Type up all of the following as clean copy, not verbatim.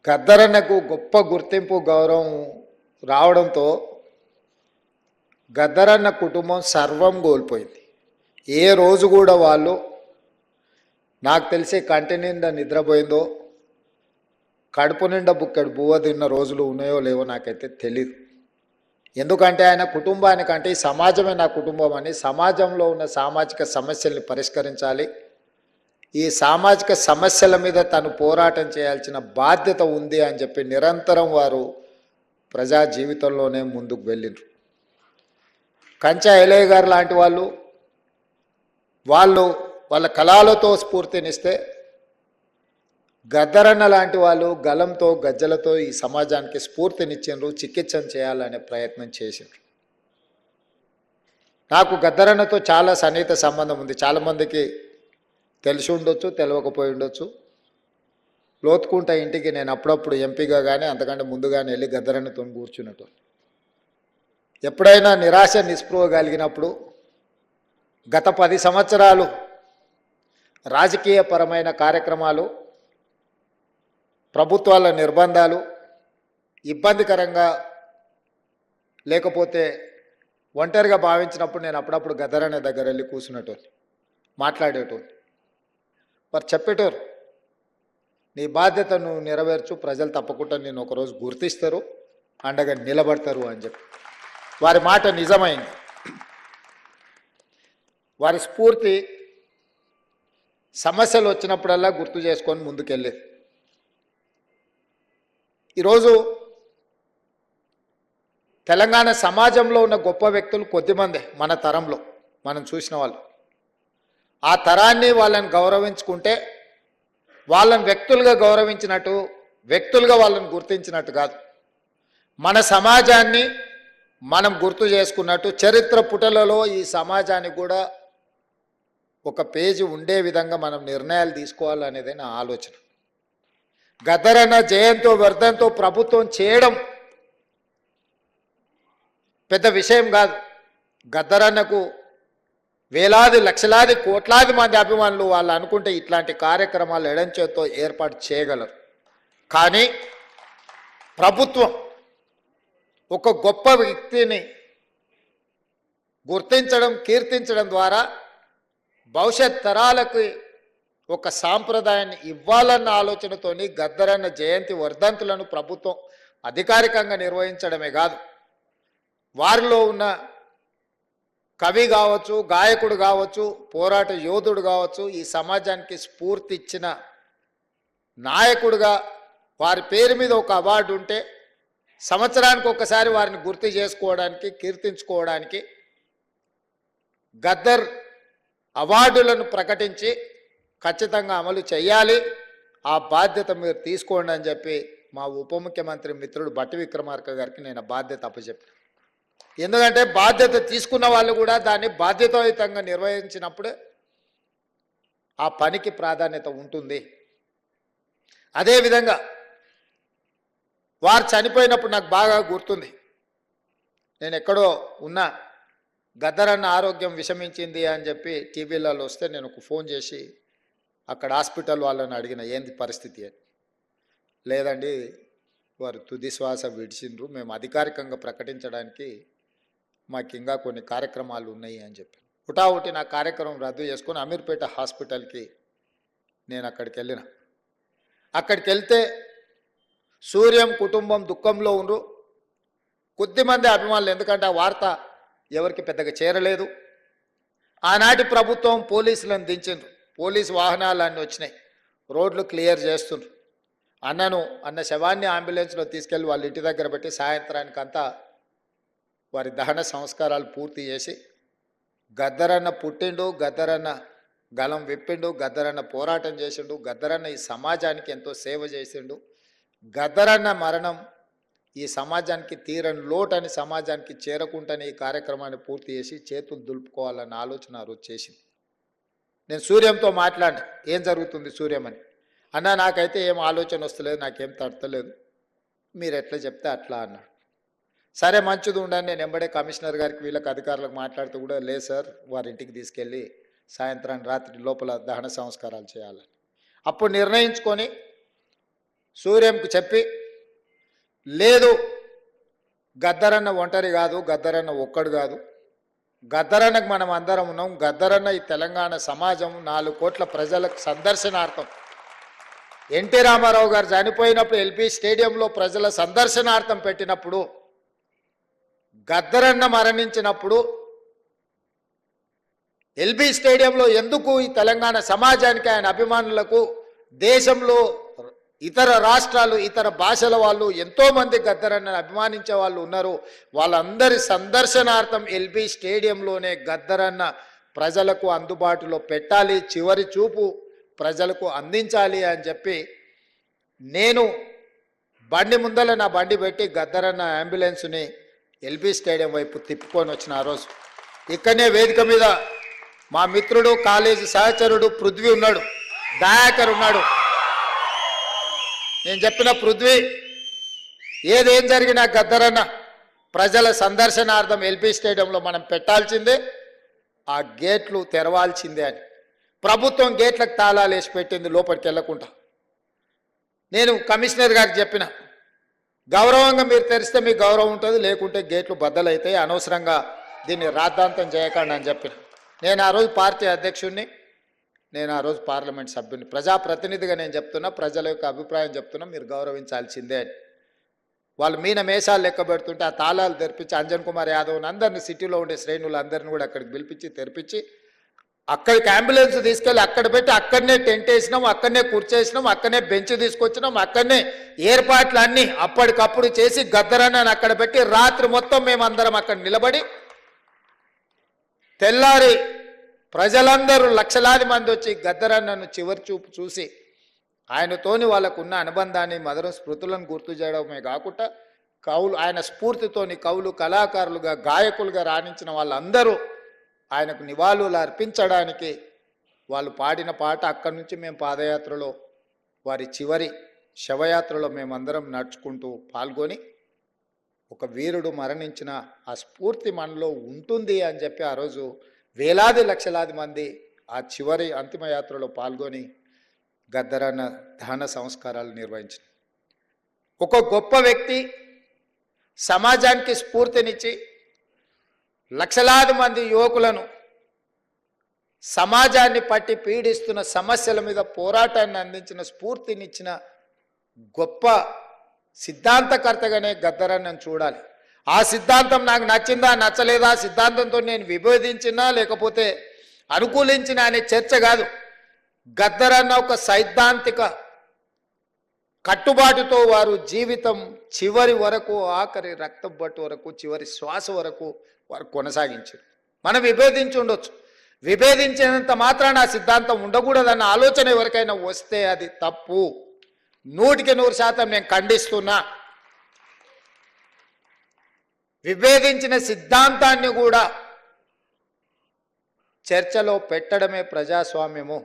గద్దరన్నకు గొప్ప గుర్తింపు గౌరవం రావడంతో గద్దరన్న కుటుంబం సర్వం కోల్పోయింది. ఏ రోజు కూడా వాళ్ళు నాకు తెలిసి కంటి నిండా నిద్రపోయిందో కడుపు నిండా బుక్కడు బువ్వ తిన్న రోజులు ఉన్నాయో లేవో నాకైతే తెలీదు. ఎందుకంటే ఆయన కుటుంబానికంటే ఈ సమాజమే నా కుటుంబం అని, సమాజంలో ఉన్న సామాజిక సమస్యల్ని పరిష్కరించాలి, ఈ సామాజిక సమస్యల మీద తను పోరాటం చేయాల్సిన బాధ్యత ఉంది అని చెప్పి నిరంతరం వారు ప్రజా జీవితంలోనే ముందుకు వెళ్ళిండ్రు. కంచా ఎలయ్య గారు లాంటి వాళ్ళు వాళ్ళ కళలతో స్ఫూర్తినిస్తే, గద్దరన్న లాంటి వాళ్ళు గలంతో గజ్జలతో ఈ సమాజానికి స్ఫూర్తినిచ్చిండ్రు, చికిత్సను చేయాలనే ప్రయత్నం చేసిండ్రు. నాకు గద్దరన్నతో చాలా సన్నిహిత సంబంధం ఉంది. చాలామందికి తెలిసి ఉండొచ్చు, తెలియకపోయి ఉండొచ్చు. లోతుకుంట ఇంటికి నేను అప్పుడప్పుడు ఎంపీగా కానీ అంతకంటే ముందుగానే వెళ్ళి గద్దరన్నతో కూర్చున్నట్టు. ఎప్పుడైనా నిరాశ నిస్పృహ కలిగినప్పుడు గత 10 సంవత్సరాలు రాజకీయపరమైన కార్యక్రమాలు, ప్రభుత్వాల నిర్బంధాలు ఇబ్బందికరంగా లేకపోతే ఒంటరిగా భావించినప్పుడు నేను అప్పుడప్పుడు గద్దరన్న దగ్గర వెళ్ళి కూర్చున్నట్టు మాట్లాడేటోని. మరి చెప్పేటోరు, నీ బాధ్యత నువ్వు నెరవేర్చు, ప్రజలు తప్పకుండా నేను ఒకరోజు గుర్తిస్తారు, అండగా నిలబడతారు అని చెప్పి. వారి మాట నిజమైంది. వారి స్ఫూర్తి సమస్యలు వచ్చినప్పుడల్లా గుర్తు చేసుకొని ముందుకెళ్ళేది. ఈరోజు తెలంగాణ సమాజంలో ఉన్న గొప్ప వ్యక్తులు కొద్దిమందే మన తరంలో మనం చూసిన వాళ్ళు. ఆ తరాన్ని వాళ్ళని గౌరవించుకుంటే వాళ్ళని వ్యక్తులుగా గౌరవించినట్టు, వ్యక్తులుగా వాళ్ళని గుర్తించినట్టు కాదు, మన సమాజాన్ని మనం గుర్తు చేసుకున్నట్టు, చరిత్ర పుటలలో ఈ సమాజానికి కూడా ఒక పేజీ ఉండే విధంగా మనం నిర్ణయాలు తీసుకోవాలనేదే నా ఆలోచన. గద్దరన్న జయంతో వర్ధంతో ప్రభుత్వం చేయడం పెద్ద విషయం కాదు. గద్దరన్నకు వేలాది లక్షలాది కోట్లాది మంది అభిమానులు వాళ్ళు అనుకుంటే ఇట్లాంటి కార్యక్రమాలు ఎడంచేతో ఏర్పాటు చేయగలరు. కానీ ప్రభుత్వం ఒక గొప్ప వ్యక్తిని గుర్తించడం, కీర్తించడం ద్వారా భవిష్యత్ తరాలకు ఒక సాంప్రదాయాన్ని ఇవ్వాలన్న ఆలోచనతోని గద్దరన్న జయంతి వర్ధంతులను ప్రభుత్వం అధికారికంగా నిర్వహించడమే కాదు, వారిలో ఉన్న కవి కావచ్చు, గాయకుడు కావచ్చు, పోరాట యోధుడు కావచ్చు, ఈ సమాజానికి స్ఫూర్తి ఇచ్చిన నాయకుడుగా వారి పేరు మీద ఒక అవార్డు ఉంటే సంవత్సరానికి ఒకసారి వారిని గుర్తు చేసుకోవడానికి, కీర్తించుకోవడానికి గద్దర్ అవార్డులను ప్రకటించి ఖచ్చితంగా అమలు చేయాలి, ఆ బాధ్యత మీరు తీసుకోండి అని చెప్పి మా ఉప ముఖ్యమంత్రి మిత్రుడు బట్టి విక్రమార్క గారికి నేను బాధ్యత అప్పచెప్పాను. ఎందుకంటే బాధ్యత తీసుకున్న వాళ్ళు కూడా దాన్ని బాధ్యతాయుతంగా నిర్వహించినప్పుడే ఆ పనికి ప్రాధాన్యత ఉంటుంది. అదేవిధంగా వారు చనిపోయినప్పుడు నాకు బాగా గుర్తుంది. నేను ఎక్కడో ఉన్నా, గద్దరన్న ఆరోగ్యం విషమించింది అని చెప్పి టీవీలలో వస్తే నేను ఒక ఫోన్ చేసి అక్కడ హాస్పిటల్ వాళ్ళని అడిగిన, ఏంది పరిస్థితి అని. లేదండి, వారు తుది శ్వాస విడిచిండ్రు, మేము అధికారికంగా ప్రకటించడానికి మాకు ఇంకా కొన్ని కార్యక్రమాలు ఉన్నాయి అని చెప్పి హుటాహుటి నా కార్యక్రమం రద్దు చేసుకొని అమీర్పేట హాస్పిటల్కి నేను అక్కడికి వెళ్ళిన. అక్కడికి వెళ్తే సూర్యం కుటుంబం దుఃఖంలో ఉండ్రు. కొద్దిమంది అభిమానులు, ఎందుకంటే ఆ వార్త ఎవరికి పెద్దగా చేరలేదు. ఆనాటి ప్రభుత్వం పోలీసులను దించిండ్రు, పోలీసు వాహనాలన్నీ వచ్చినాయి, రోడ్లు క్లియర్ చేస్తుండ్రు. అన్న శవాన్ని అంబులెన్స్లో తీసుకెళ్ళి వాళ్ళ ఇంటి దగ్గర పెట్టి సాయంత్రానికంతా వారి దహన సంస్కారాలు పూర్తి చేసి, గద్దరన్న పుట్టిండు, గద్దరన్న గలం విప్పిండు, గద్దరన్న పోరాటం చేసిండు, గద్దరన్న ఈ సమాజానికి ఎంతో సేవ చేసిండు, గద్దరన్న మరణం ఈ సమాజానికి తీరని లోటని, సమాజానికి చేరకుండానే ఈ కార్యక్రమాన్ని పూర్తి చేసి చేతులు దులుపుకోవాలన్న ఆలోచన ఆ రోజు చేసింది. నేను సూర్యంతో మాట్లాడినా, ఏం జరుగుతుంది సూర్యం అని. అన్న నాకైతే ఏం ఆలోచన వస్తలేదు, నాకేం తడతలేదు, మీరు ఎట్లా చెప్తే అట్లా అన్నాడు. సరే మంచిది ఉండండి, నేను ఎంబడే కమిషనర్ గారికి వీళ్ళకి అధికారులకు మాట్లాడుతూ కూడా, లేదు సార్ వారి ఇంటికి తీసుకెళ్ళి సాయంత్రం రాత్రి లోపల దహన సంస్కారాలు చేయాలని అప్పుడు నిర్ణయించుకొని సూర్యంకు చెప్పి, లేదు గద్దరన్న ఒంటరి కాదు, గద్దరన్న ఒక్కడు కాదు, గద్దరన్నకు మనం అందరం ఉన్నాం, గద్దరన్న ఈ తెలంగాణ సమాజం 4 కోట్ల ప్రజలకు సందర్శనార్థం. ఎన్టీ రామారావు గారు చనిపోయినప్పుడు ఎల్బీ స్టేడియంలో ప్రజల సందర్శనార్థం పెట్టినప్పుడు, గద్దరన్న మరణించినప్పుడు ఎల్బీ స్టేడియంలో ఎందుకు ఈ తెలంగాణ సమాజానికి, ఆయన అభిమానులకు, దేశంలో ఇతర రాష్ట్రాలు, ఇతర భాషల వాళ్ళు ఎంతోమంది గద్దరన్నను అభిమానించే వాళ్ళు ఉన్నారు, వాళ్ళందరి సందర్శనార్థం ఎల్బీ స్టేడియంలోనే గద్దరన్న ప్రజలకు అందుబాటులో పెట్టాలి, చివరి చూపు ప్రజలకు అందించాలి అని చెప్పి నేను బండి ముందల నా బండి పెట్టి గద్దరన్న అంబులెన్స్ని ఎల్బీ స్టేడియం వైపు తిప్పుకొని వచ్చిన ఆ రోజు. ఇక్కడనే వేదిక మీద మా మిత్రుడు, కాలేజీ సహచరుడు పృథ్వీ ఉన్నాడు, దయాకర్ ఉన్నాడు. నేను చెప్పిన పృథ్వీ, ఏదేం జరిగినా గద్దరన్న ప్రజల సందర్శనార్థం ఎల్బీ స్టేడియంలో మనం పెట్టాల్సిందే, ఆ గేట్లు తెరవాల్సిందే అని. ప్రభుత్వం గేట్లకు తాళాలు వేసి పెట్టింది లోపలికి వెళ్ళకుండా. నేను కమిషనర్ గారికి చెప్పిన, గౌరవంగా మీరు తెరిస్తే మీకు గౌరవం ఉంటుంది, లేకుంటే గేట్లు బద్దలైతాయి, అనవసరంగా దీన్ని రాద్ధాంతం చేయకండి అని చెప్పిన. నేను ఆ రోజు పార్టీ అధ్యక్షుడిని, నేను ఆ రోజు పార్లమెంట్ సభ్యుని, ప్రజాప్రతినిధిగా నేను చెప్తున్నా, ప్రజల యొక్క అభిప్రాయం చెప్తున్నా, మీరు గౌరవించాల్సిందే అని. వాళ్ళు మీన మేషాలు లెక్క పెడుతుంటే ఆ తాళాలు తెరిపించి అంజన్ కుమార్ యాదవ్ని అందరినీ, సిటీలో ఉండే శ్రేణులు అందరిని కూడా అక్కడికి పిలిపించి తెరిపించి అక్కడికి అంబులెన్స్ తీసుకెళ్ళి అక్కడ పెట్టి అక్కడనే టెంట్ వేసినాం, అక్కడనే కూర్చేసినాం, అక్కడనే బెంచ్ తీసుకొచ్చినాం, అక్కడనే ఏర్పాట్లు అన్నీ అప్పటికప్పుడు చేసి గద్దరన్నని అక్కడ పెట్టి రాత్రి మొత్తం మేమందరం అక్కడ నిలబడి, తెల్లారి ప్రజలందరూ లక్షలాది మంది వచ్చి గద్దరన్నను చివరి చూపు చూసి ఆయనతోని వాళ్ళకున్న అనుబంధాన్ని, మధుర స్మృతులను గుర్తు చేయడమే కాకుండా కవులు, ఆయన స్ఫూర్తితోని కవులు, కళాకారులుగా, గాయకులుగా రాణించిన వాళ్ళందరూ ఆయనకు నివాళులు అర్పించడానికి వాళ్ళు పాడిన పాట, అక్కడి నుంచి మేము పాదయాత్రలో, వారి చివరి శవయాత్రలో మేమందరం నడుచుకుంటూ పాల్గొని, ఒక వీరుడు మరణించిన ఆ స్ఫూర్తి మనలో ఉంటుంది అని చెప్పి ఆ రోజు వేలాది లక్షలాది మంది ఆ చివరి అంతిమయాత్రలో పాల్గొని గద్దరన్న దహన సంస్కారాలు నిర్వహించిన ఒక గొప్ప వ్యక్తి, సమాజానికి స్ఫూర్తినిచ్చి లక్షలాది మంది యువకులను సమాజాన్ని పట్టి పీడిస్తున్న సమస్యల మీద పోరాటాన్ని అందించిన, స్ఫూర్తినిచ్చిన గొప్ప సిద్ధాంతకర్తగానే గద్దరన్నను చూడాలి. ఆ సిద్ధాంతం నాకు నచ్చిందా నచ్చలేదా, సిద్ధాంతంతో నేను విభేదించినా లేకపోతే అనుకూలించినా అనే చర్చ కాదు. గద్దరన్న ఒక సైద్ధాంతిక కట్టుబాటుతో వారు జీవితం చివరి వరకు, ఆఖరి రక్తం బట్టు వరకు, చివరి శ్వాస వరకు వారు కొనసాగించారు. మనం విభేదించి ఉండొచ్చు, విభేదించినంత మాత్రాన ఆ సిద్ధాంతం ఉండకూడదన్న ఆలోచన ఎవరికైనా వస్తే అది తప్పు. 100% నేను ఖండిస్తున్నా. విభేదించిన సిద్ధాంతాన్ని కూడా చర్చలో పెట్టడమే ప్రజాస్వామ్యము.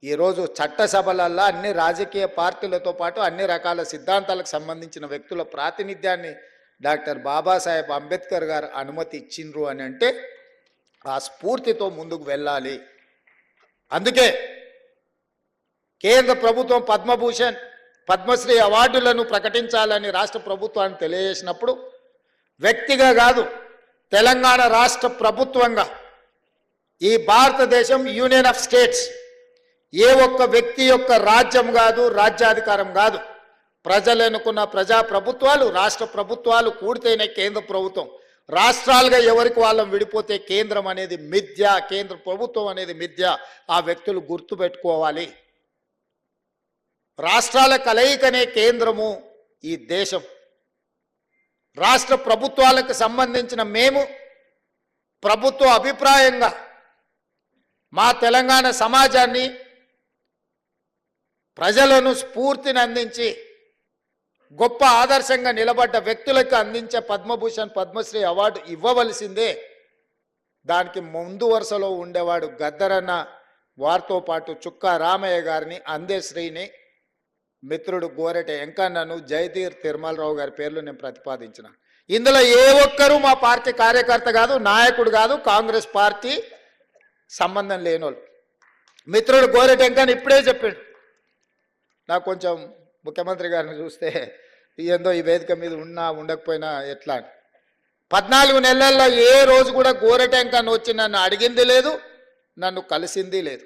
ఈరోజు చట్టసభలల్లో అన్ని రాజకీయ పార్టీలతో పాటు అన్ని రకాల సిద్ధాంతాలకు సంబంధించిన వ్యక్తుల ప్రాతినిధ్యాన్ని డాక్టర్ బాబాసాహెబ్ అంబేద్కర్ గారు అనుమతి ఇచ్చిండ్రు అని అంటే ఆ స్ఫూర్తితో ముందుకు వెళ్ళాలి. అందుకే కేంద్ర ప్రభుత్వం పద్మభూషణ్, పద్మశ్రీ అవార్డులను ప్రకటించాలని రాష్ట్ర ప్రభుత్వాన్ని తెలియజేసినప్పుడు వ్యక్తిగా కాదు, తెలంగాణ రాష్ట్ర ప్రభుత్వంగా, ఈ భారతదేశం యూనియన్ ఆఫ్ స్టేట్స్ ఏ ఒక్క వ్యక్తి యొక్క రాజ్యం కాదు, రాజ్యాధికారం కాదు. ప్రజలు ఎన్నుకున్న ప్రజాప్రభుత్వాలు, రాష్ట్ర ప్రభుత్వాలు కూడితేనే కేంద్ర ప్రభుత్వం. రాష్ట్రాలుగా ఎవరికి వాళ్ళం విడిపోతే కేంద్రం అనేది మిథ్య, కేంద్ర ప్రభుత్వం అనేది మిథ్య. ఆ వ్యక్తులు గుర్తుపెట్టుకోవాలి. రాష్ట్రాల కలయికనే కేంద్రము ఈ దేశం. రాష్ట్ర ప్రభుత్వాలకు సంబంధించిన మేము ప్రభుత్వ అభిప్రాయంగా మా తెలంగాణ సమాజాన్ని, ప్రజలను స్ఫూర్తిని అందించి గొప్ప ఆదర్శంగా నిలబడ్డ వ్యక్తులకు అందించే పద్మభూషణ్, పద్మశ్రీ అవార్డు ఇవ్వవలసిందే. దానికి ముందు వరుసలో ఉండేవాడు గద్దరన్న. వారితో పాటు చుక్కా రామయ్య గారిని, అందేశ్రీని, మిత్రుడు గోరెట వెంకన్నను, జయతీర్ తిరుమలరావు గారి పేర్లు నేను ప్రతిపాదించిన. ఇందులో ఏ ఒక్కరూ మా పార్టీ కార్యకర్త కాదు, నాయకుడు కాదు, కాంగ్రెస్ పార్టీ సంబంధం లేనోళ్ళు. మిత్రుడు గోరెట వెంకన్న ఇప్పుడే చెప్పాడు, నాకు కొంచెం ముఖ్యమంత్రి గారిని చూస్తే ఏందో ఈ వేదిక మీద ఉన్నా ఉండకపోయినా ఎట్లా 14 నెలల్లో ఏ రోజు కూడా గోరటెంకను వచ్చి నన్ను అడిగింది లేదు, నన్ను కలిసింది లేదు.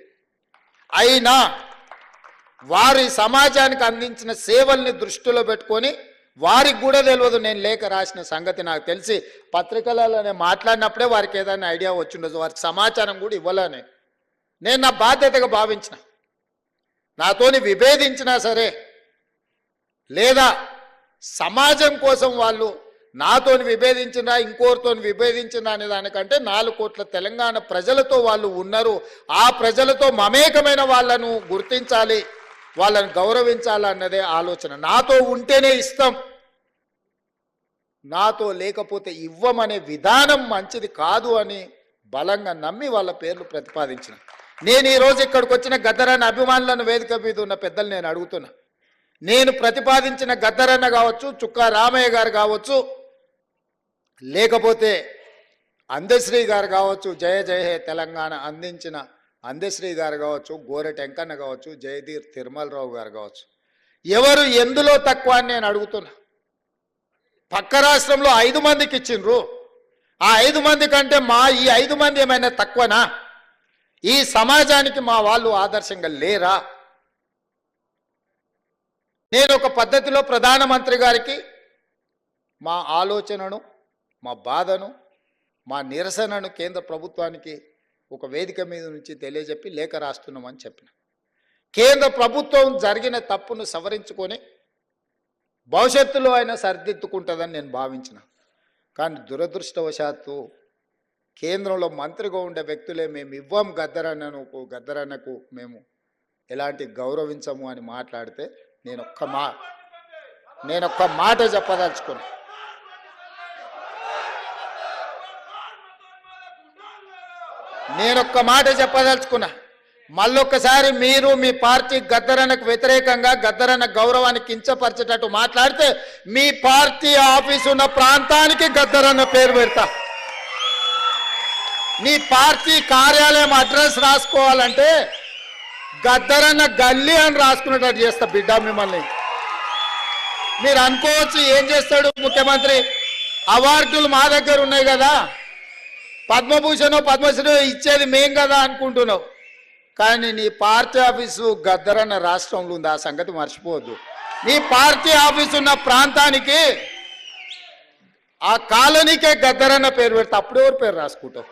అయినా వారి సమాజానికి అందించిన సేవల్ని దృష్టిలో పెట్టుకొని వారికి కూడా తెలియదు నేను లేఖ రాసిన సంగతి. నాకు తెలిసి పత్రికలలోనే మాట్లాడినప్పుడే వారికి ఏదైనా ఐడియా వచ్చిండదు. వారికి సమాచారం కూడా ఇవ్వలేనే. నేను నా బాధ్యతగా భావించిన, నాతోని విభేదించినా సరే లేదా సమాజం కోసం వాళ్ళు నాతోని విభేదించినా ఇంకోరితోని విభేదించినా అనే దానికంటే 4 కోట్ల తెలంగాణ ప్రజలతో వాళ్ళు ఉన్నారు. ఆ ప్రజలతో మమేకమైన వాళ్ళను గుర్తించాలి, వాళ్ళని గౌరవించాలన్నదే ఆలోచన. నాతో ఉంటేనే ఇస్తాం, నాతో లేకపోతే ఇవ్వమనే విధానం మంచిది కాదు అని బలంగా నమ్మి వాళ్ళ పేర్లు ప్రతిపాదించిన. నేను ఈరోజు ఇక్కడికి వచ్చిన గద్దరన్న అభిమానులను వేదిక మీద ఉన్న పెద్దలు నేను అడుగుతున్నా, నేను ప్రతిపాదించిన గద్దరన్న కావచ్చు, చుక్కా రామయ్య గారు కావచ్చు, లేకపోతే అందశ్రీ గారు కావచ్చు, జయ జయ హే తెలంగాణ అందించిన అందశ్రీ గారు కావచ్చు, గోరెటెంకన్న కావచ్చు, జయధీర్ తిరుమలరావు గారు కావచ్చు, ఎవరు ఎందులో తక్కువ అని నేను అడుగుతున్నా. పక్క రాష్ట్రంలో 5 మందికి ఇచ్చిండ్రు. ఆ 5 మంది కంటే ఈ 5 మంది ఏమైనా తక్కువనా? ఈ సమాజానికి మా వాళ్ళు ఆదర్శంగా లేరా? నేను ఒక పద్ధతిలో ప్రధానమంత్రి గారికి మా ఆలోచనను, మా బాధను, మా నిరసనను కేంద్ర ప్రభుత్వానికి ఒక వేదిక మీద నుంచి తెలియజెప్పి లేఖ రాస్తున్నామని చెప్పిన. కేంద్ర ప్రభుత్వం జరిగిన తప్పును సవరించుకొని భవిష్యత్తులో అయినా సరిదిద్దుకుంటుందని నేను భావించిన. కానీ దురదృష్టవశాత్తు కేంద్రంలో మంత్రిగా ఉండే వ్యక్తులే మేము ఇవ్వం గద్దరన్నకు మేము ఎలాంటి గౌరవించము అని మాట్లాడితే నేను ఒక్క మాట చెప్పదలుచుకున్నా. మళ్ళొక్కసారి మీరు మీ పార్టీ గద్దరన్నకు వ్యతిరేకంగా గద్దరన్న గౌరవాన్ని కించపరిచేటట్టు మాట్లాడితే మీ పార్టీ ఆఫీసు ఉన్న ప్రాంతానికి గద్దరన్న పేరు పెడతా. మీ పార్టీ కార్యాలయం అడ్రస్ రాసుకోవాలంటే గద్దరన్న గల్లీ అని రాసుకునేటట్టు చేస్తా బిడ్డ మిమ్మల్ని. మీరు అనుకోవచ్చు ఏం చేస్తాడు ముఖ్యమంత్రి, అవార్డులు మా దగ్గర ఉన్నాయి కదా, పద్మభూషణ్ పద్మశ్రీ ఇచ్చేది మేం కదా అనుకుంటున్నావు. కానీ నీ పార్టీ ఆఫీసు గద్దరన్న రాష్ట్రంలో ఉంది, ఆ సంగతి మర్చిపోవద్దు. నీ పార్టీ ఆఫీసు ఉన్న ప్రాంతానికి ఆ కాలనీకే గద్దరన్న పేరు పెడితే అప్పుడు ఎవరు పేరు రాసుకుంటావు?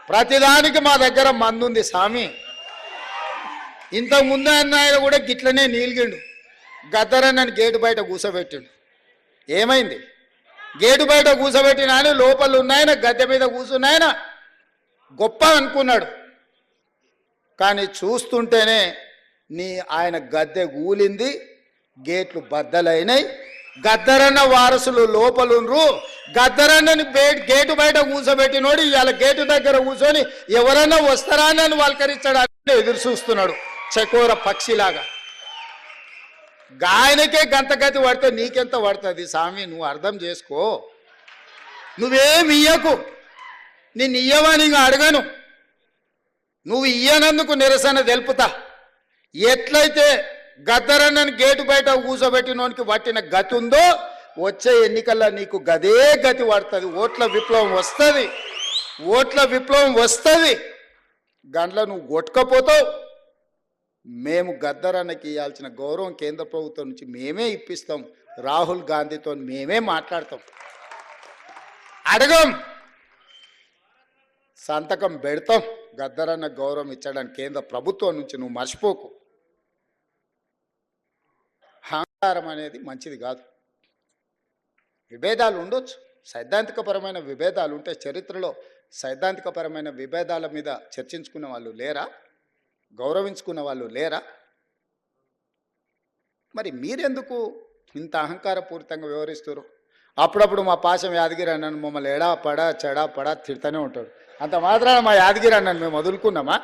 ప్రతిదానికి మా దగ్గర మందుంది స్వామి. ఇంతకుముందు ఆయన కూడా గిట్లనే నీలిగిండు, గద్దరన్నని గేటు బయట కూర్చోబెట్టిండు. ఏమైంది? గేటు బయట కూర్చోబెట్టిన ఆయన లోపల ఉన్నాయన గద్దె మీద కూర్చున్నాయన గొప్ప అనుకున్నాడు. కానీ చూస్తుంటేనే ఆయన గద్దె కూలింది, గేట్లు బద్దలైనాయి. గద్దరన్న వారసులు లోపలుండ్రు. గద్దరన్నని గేటు బయట కూర్చోబెట్టినోడు ఇవాళ గేటు దగ్గర కూర్చొని ఎవరన్నా వస్తారా అని వల్కరించడానికి ఎదురు చూస్తున్నాడు చకోర పక్షిలాగా. గాయనకే గంతగతి పడితే నీకెంత పడుతుంది స్వామి? నువ్వు అర్థం చేసుకో. నువ్వేమి ఇయ్యకు, నిన్ను ఇయ్యవని అడగను, నువ్వు ఇయ్యనందుకు నిరసన తెలుపుతా. ఎట్లయితే గద్దరన్నని గేటు బయట కూర్చోబెట్టినోనికి పట్టిన గతి ఉందో వచ్చే ఎన్నికల్లో నీకు గదే గతి పడుతుంది. ఓట్ల విప్లవం వస్తుంది. గంటలో నువ్వు కొట్టుకపోతావు. మేము గద్దరన్నకి ఇవ్వాల్సిన గౌరవం కేంద్ర ప్రభుత్వం నుంచి మేమే ఇప్పిస్తాం. రాహుల్ గాంధీతో మేమే మాట్లాడతాం, అడగం, సంతకం పెడతాం. గద్దరన్న గౌరవం ఇచ్చడానికి కేంద్ర ప్రభుత్వం నుంచి నువ్వు మర్చిపోకు. అహంకారం అనేది మంచిది కాదు. విభేదాలు ఉండొచ్చు, సైద్ధాంతికపరమైన విభేదాలు ఉంటే. చరిత్రలో సైద్ధాంతికపరమైన విభేదాల మీద చర్చించుకున్న వాళ్ళు లేరా? గౌరవించుకున్న వాళ్ళు లేరా? మరి మీరెందుకు ఇంత అహంకారపూరితంగా వ్యవహరిస్తారు? అప్పుడప్పుడు మా పాశం యాదగిరి అన్నను మమ్మల్ని ఎడా పడా చెడా పడా తిడతానే ఉంటాడు. అంత మాత్రాన మా యాదగిరి అన్నను మేము వదులుకున్నామా?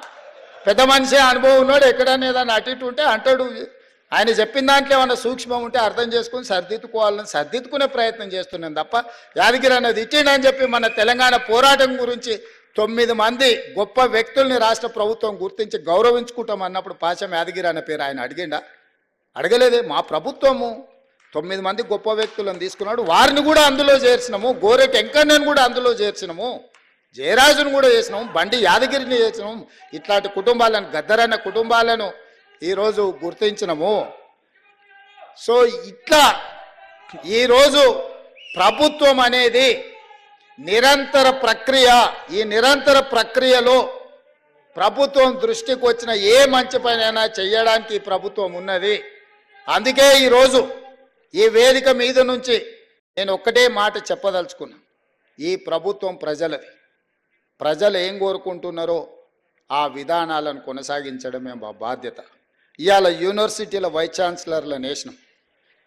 పెద్ద మనిషి అనుభవం ఉన్నాడు, ఎక్కడన్నా ఏదన్నా అటు ఇటు ఉంటే అంటాడు. ఆయన చెప్పిన దాంట్లో ఏమన్నా సూక్ష్మం ఉంటే అర్థం చేసుకుని సర్దిద్దుకునే ప్రయత్నం చేస్తున్నాను తప్ప యాదగిరి అన్నది ఇచ్చిండని చెప్పి మన తెలంగాణ పోరాటం గురించి 9 మంది గొప్ప వ్యక్తుల్ని రాష్ట్ర ప్రభుత్వం గుర్తించి గౌరవించుకుంటాం అన్నప్పుడు పాశం యాదగిరి అనే పేరు ఆయన అడిగిండా? అడగలేదే. మా ప్రభుత్వము 9 మంది గొప్ప వ్యక్తులను తీసుకున్నాడు, వారిని కూడా అందులో చేర్చినాము. గోరెటి వెంకన్నను కూడా అందులో చేర్చినాము, జయరాజును కూడా చేసినాము, బండి యాదగిరిని చేసినాము. ఇట్లాంటి కుటుంబాలను, గద్దరన్న కుటుంబాలను ఈరోజు గుర్తించినాము. సో ఇట్లా ఈరోజు ప్రభుత్వం అనేది నిరంతర ప్రక్రియ. ఈ నిరంతర ప్రక్రియలో ప్రభుత్వం దృష్టికి వచ్చిన ఏ మంచి పనైనా చేయడానికి ఈ ప్రభుత్వం ఉన్నది. అందుకే ఈరోజు ఈ వేదిక మీద నుంచి నేను ఒక్కటే మాట చెప్పదలుచుకున్నా. ఈ ప్రభుత్వం ప్రజలది. ప్రజలు ఏం కోరుకుంటున్నారో ఆ విధానాలను కొనసాగించడమే మా బాధ్యత. ఇవాళ యూనివర్సిటీల వైస్ ఛాన్సలర్ల నేషనం.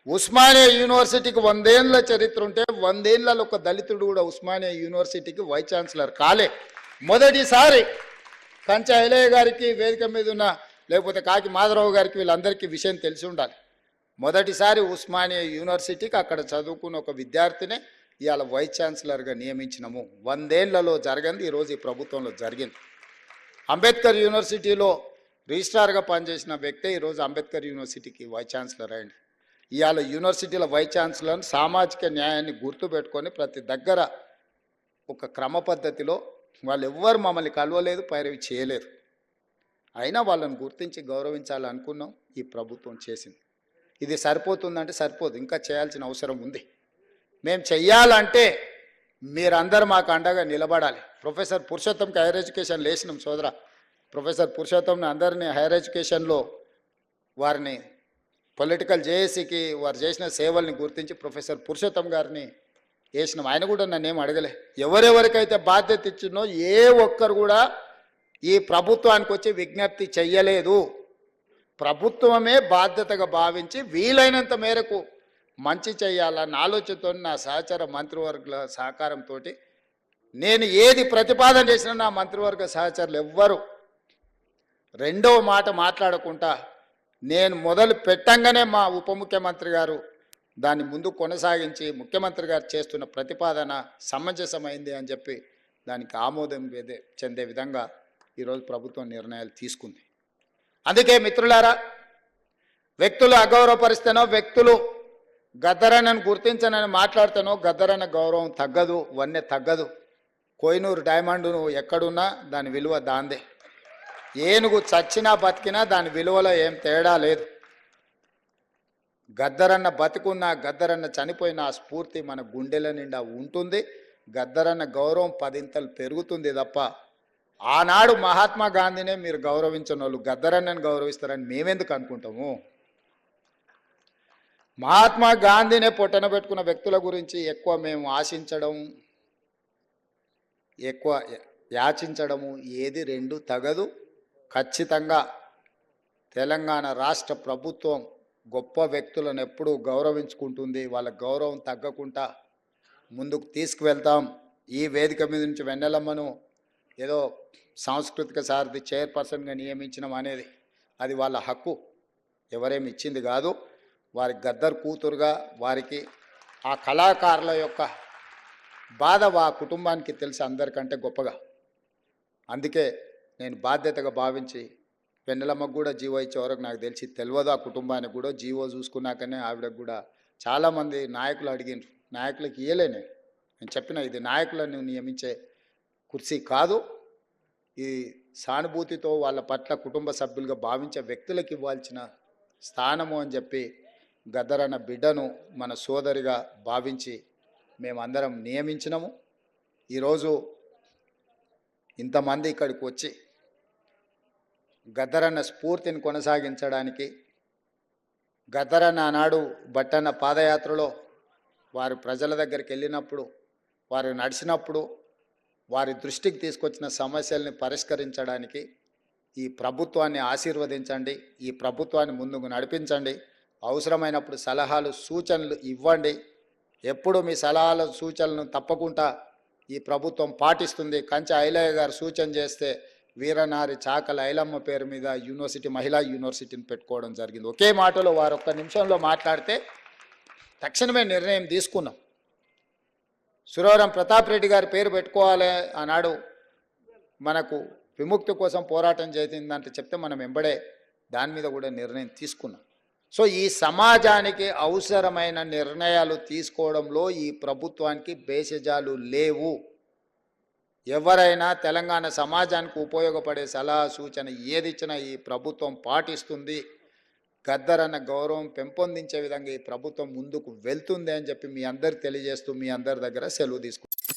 ఉస్మానియా యూనివర్సిటీకి 100 ఏళ్ళ చరిత్ర ఉంటే 100 ఏళ్ళలో ఒక దళితుడు కూడా ఉస్మానియా యూనివర్సిటీకి వైస్ ఛాన్సలర్ కాలే. మొదటిసారి కంచా ఐలయ్య గారికి, వేదిక మీద ఉన్న లేకపోతే కాకి మాధవరావు గారికి, వీళ్ళందరికీ విషయం తెలిసి ఉండాలి. మొదటిసారి ఉస్మానియా యూనివర్సిటీకి అక్కడ చదువుకున్న ఒక విద్యార్థినే ఇవాళ వైస్ ఛాన్సలర్గా నియమించినాము. 100 ఏళ్లలో జరగంది ఈరోజు ఈ ప్రభుత్వంలో జరిగింది. అంబేద్కర్ యూనివర్సిటీలో రిజిస్ట్రార్గా పనిచేసిన వ్యక్తే ఈరోజు అంబేద్కర్ యూనివర్సిటీకి వైస్ ఛాన్సలర్ అయింది. ఇవాళ యూనివర్సిటీల వైస్ ఛాన్సలర్ను సామాజిక న్యాయాన్ని గుర్తుపెట్టుకొని ప్రతి దగ్గర ఒక క్రమ పద్ధతిలో, వాళ్ళు ఎవ్వరు మమ్మల్ని కలవలేదు, పైరవి చేయలేదు, అయినా వాళ్ళని గుర్తించి గౌరవించాలనుకున్నాం. ఈ ప్రభుత్వం చేసింది. ఇది సరిపోతుందంటే సరిపోదు, ఇంకా చేయాల్సిన అవసరం ఉంది. మేము చెయ్యాలంటే మీరందరూ మాకు అండగా నిలబడాలి. ప్రొఫెసర్ పురుషోత్తంకి హైయర్ ఎడ్యుకేషన్ లేచినాం సోదరా. ప్రొఫెసర్ పురుషోత్తంని అందరినీ హైయర్ ఎడ్యుకేషన్లో వారిని పొలిటికల్ జేఏసీకి వారు చేసిన సేవల్ని గుర్తించి ప్రొఫెసర్ పురుషోత్తం గారిని వేసినాం. ఆయన కూడా నన్ను ఏం అడగలే. ఎవరెవరికైతే బాధ్యత ఇచ్చినో ఏ ఒక్కరు కూడా ఈ ప్రభుత్వానికి వచ్చి విజ్ఞప్తి చెయ్యలేదు. ప్రభుత్వమే బాధ్యతగా భావించి వీలైనంత మేరకు మంచి చేయాలన్న ఆలోచనతో నా సహచర మంత్రివర్గుల సహకారంతో నేను ఏది ప్రతిపాదన చేసినా నా మంత్రివర్గ సహచరులు ఎవ్వరు రెండవ మాట మాట్లాడకుండా, నేను మొదలు పెట్టంగానే మా ఉప ముఖ్యమంత్రి గారు దాన్ని ముందు కొనసాగించి ముఖ్యమంత్రి గారు చేస్తున్న ప్రతిపాదన సమంజసమైంది అని చెప్పి దానికి ఆమోదం చెందే విధంగా ఈరోజు ప్రభుత్వం నిర్ణయాలు తీసుకుంది. అందుకే మిత్రులారా, వ్యక్తులు అగౌరవపరిస్తేనో, వ్యక్తులు గద్దరన్నను గుర్తించనని మాట్లాడితేనో గద్దరన్న గౌరవం తగ్గదు, వన్నె తగ్గదు. కోహినూరు డైమండ్ నువ్వు ఎక్కడున్నా దాని విలువ దాందే. ఏనుగు చచ్చినా బతికినా దాని విలువలో ఏం తేడా లేదు. గద్దరన్న బతికున్నా, గద్దరన్న చనిపోయిన ఆ స్ఫూర్తి మన గుండెల నిండా ఉంటుంది. గద్దరన్న గౌరవం 10 ఇంతలు పెరుగుతుంది తప్ప, ఆనాడు మహాత్మా గాంధీనే మీరు గౌరవించిన వాళ్ళు గద్దరన్నను గౌరవిస్తారని మేమెందుకు అనుకుంటాము? మహాత్మా గాంధీనే పొట్టన పెట్టుకున్న వ్యక్తుల గురించి ఎక్కువ మేము ఆశించడం, ఎక్కువ యాచించడము ఏది రెండు తగదు. ఖచ్చితంగా తెలంగాణ రాష్ట్ర ప్రభుత్వం గొప్ప వ్యక్తులను ఎప్పుడూ గౌరవించుకుంటుంది. వాళ్ళ గౌరవం తగ్గకుండా ముందుకు తీసుకువెళ్తాం. ఈ వేదిక మీద నుంచి వెన్నెలమ్మను ఏదో సాంస్కృతిక సారథి చైర్పర్సన్గా నియమించడం అనేది అది వాళ్ళ హక్కు, ఎవరేమి ఇచ్చింది కాదు. వారి గద్దర్ కూతురుగా వారికి ఆ కళాకారుల యొక్క బాధ ఆ కుటుంబానికి తెలిసి అందరికంటే గొప్పగా. అందుకే నేను బాధ్యతగా భావించి వెన్నెలమ్మకు కూడా జీవో ఇచ్చే వరకు నాకు తెలిసి తెలియదు. ఆ కుటుంబానికి కూడా జీవో చూసుకున్నాకనే ఆవిడకు కూడా చాలామంది నాయకులు అడిగినారు. నాయకులకు ఇయ్యలే. నేను చెప్పిన ఇది నాయకులను నియమించే కుర్చీ కాదు, ఈ సానుభూతితో వాళ్ళ పట్ల కుటుంబ సభ్యులుగా భావించే వ్యక్తులకు ఇవ్వాల్సిన స్థానము అని చెప్పి గద్దరన్న బిడ్డను మన సోదరిగా భావించి మేమందరం నియమించినాము. ఈరోజు ఇంతమంది ఇక్కడికి వచ్చి గద్దరన్న స్ఫూర్తిని కొనసాగించడానికి, గద్దరన్న ఆనాడు బట్టన్న పాదయాత్రలో వారు ప్రజల దగ్గరికి వెళ్ళినప్పుడు, వారు నడిచినప్పుడు వారి దృష్టికి తీసుకొచ్చిన సమస్యల్ని పరిష్కరించడానికి ఈ ప్రభుత్వాన్ని ఆశీర్వదించండి, ఈ ప్రభుత్వాన్ని ముందుకు నడిపించండి. అవసరమైనప్పుడు సలహాలు సూచనలు ఇవ్వండి. ఎప్పుడు మీ సలహాలు సూచనలను తప్పకుండా ఈ ప్రభుత్వం పాటిస్తుంది. కంచె ఐలయ్య గారు సూచన చేస్తే వీరనారి చాకల ఐలమ్మ పేరు మీద యూనివర్సిటీ, మహిళా యూనివర్సిటీని పెట్టుకోవడం జరిగింది. ఒకే మాటలో వారు ఒక్క నిమిషంలో మాట్లాడితే తక్షణమే నిర్ణయం తీసుకున్నాం. సురవరం ప్రతాప్ రెడ్డి గారి పేరు పెట్టుకోవాలి ఆనాడు మనకు విముక్తి కోసం పోరాటం చేసిందంటే చెప్తే మనం వెంబడే దాని మీద కూడా నిర్ణయం తీసుకున్నాం. సో ఈ సమాజానికి అవసరమైన నిర్ణయాలు తీసుకోవడంలో ఈ ప్రభుత్వానికి భేషజాలు లేవు. ఎవరైనా తెలంగాణ సమాజానికి ఉపయోగపడే సలహా సూచన ఏది ఇచ్చినా ఈ ప్రభుత్వం పాటిస్తుంది. గద్దరన్న గౌరవం పెంపొందించే విధంగా ఈ ప్రభుత్వం ముందుకు వెళ్తుంది అని చెప్పి మీ అందరికి తెలియజేస్తూ మీ అందరి దగ్గర సెలవు తీసుకుంటాను.